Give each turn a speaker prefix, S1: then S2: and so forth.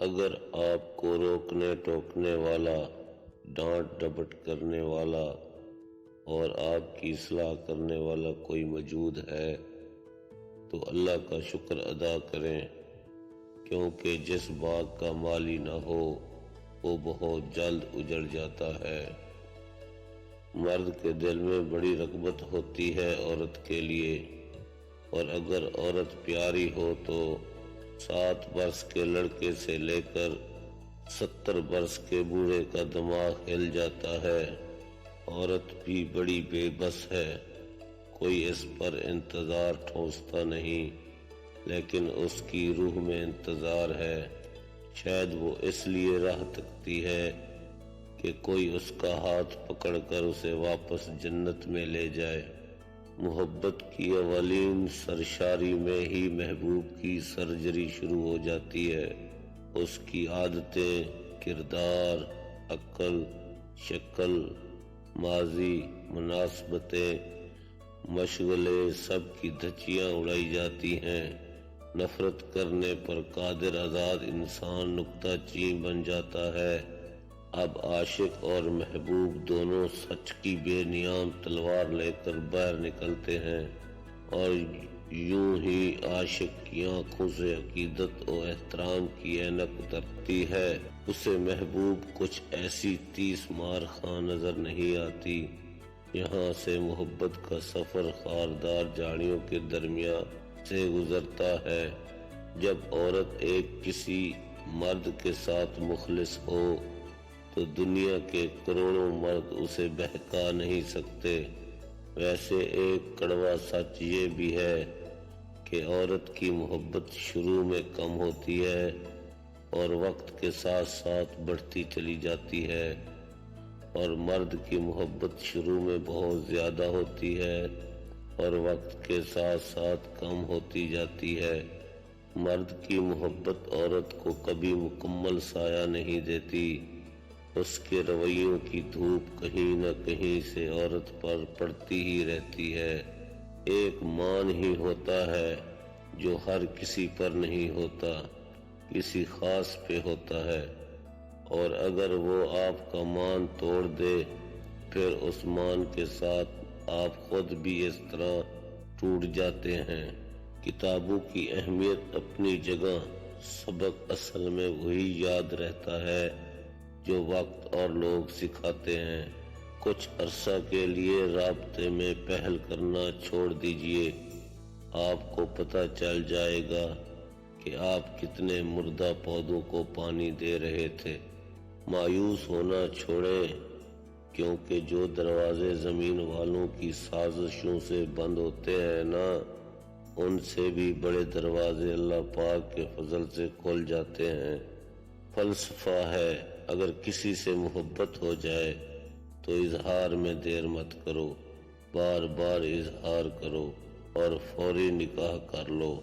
S1: اگر آپ کو روکنے ٹوکنے والا، ڈانٹ ڈپٹ کرنے والا اور آپ کی اصلاح کرنے والا کوئی موجود ہے تو اللہ کا شکر ادا کریں، کیونکہ جس باغ کا مالی نہ ہو وہ بہت جلد اجڑ جاتا ہے۔ مرد کے دل میں بڑی رغبت ہوتی ہے عورت کے لیے، اور اگر عورت پیاری ہو تو 7 برس کے لڑکے سے لے کر 70 برس کے بوڑھے کا دماغ ہل جاتا ہے۔ عورت بھی بڑی بے بس ہے، کوئی اس پر انتظار ٹھونستا نہیں، لیکن اس کی روح میں انتظار ہے۔ شاید وہ اس لیے راہ تکتی ہے کہ کوئی اس کا ہاتھ پکڑ کر اسے واپس جنت میں لے جائے۔ محبت کی اولین سرشاری میں ہی محبوب کی سرجری شروع ہو جاتی ہے۔ اس کی عادتیں، کردار، عقل، شکل، ماضی، مناسبتیں، مشغلے، سب کی دھچیاں اڑائی جاتی ہیں۔ نفرت کرنے پر قادر آزاد انسان نکتہ چین بن جاتا ہے۔ اب عاشق اور محبوب دونوں سچ کی بے نیام تلوار لے کر باہر نکلتے ہیں، اور یوں ہی عاشق کی آنکھوں سے عقیدت و احترام کی اینک اترتی ہے۔ اسے محبوب کچھ ایسی 30 مار خاں نظر نہیں آتی۔ یہاں سے محبت کا سفر خاردار جھاڑیوں کے درمیان سے گزرتا ہے۔ جب عورت ایک کسی مرد کے ساتھ مخلص ہو تو دنیا کے کروڑوں مرد اسے بہکا نہیں سکتے۔ ویسے ایک کڑوا سچ یہ بھی ہے کہ عورت کی محبت شروع میں کم ہوتی ہے اور وقت کے ساتھ ساتھ بڑھتی چلی جاتی ہے، اور مرد کی محبت شروع میں بہت زیادہ ہوتی ہے اور وقت کے ساتھ ساتھ کم ہوتی جاتی ہے۔ مرد کی محبت عورت کو کبھی مکمل سایہ نہیں دیتی، اس کے رویوں کی دھوپ کہیں نہ کہیں سے عورت پر پڑتی ہی رہتی ہے۔ ایک مان ہی ہوتا ہے جو ہر کسی پر نہیں ہوتا، کسی خاص پہ ہوتا ہے، اور اگر وہ آپ کا مان توڑ دے پھر اس مان کے ساتھ آپ خود بھی اس طرح ٹوٹ جاتے ہیں۔ کتابوں کی اہمیت اپنی جگہ، سبق اصل میں وہی یاد رہتا ہے جو وقت اور لوگ سکھاتے ہیں۔ کچھ عرصہ کے لیے رابطے میں پہل کرنا چھوڑ دیجئے، آپ کو پتہ چل جائے گا کہ آپ کتنے مردہ پودوں کو پانی دے رہے تھے۔ مایوس ہونا چھوڑیں، کیونکہ جو دروازے زمین والوں کی سازشوں سے بند ہوتے ہیں نا، ان سے بھی بڑے دروازے اللہ پاک کے فضل سے کھل جاتے ہیں۔ فلسفہ ہے، اگر کسی سے محبت ہو جائے تو اظہار میں دیر مت کرو، بار بار اظہار کرو اور فوری نکاح کر لو۔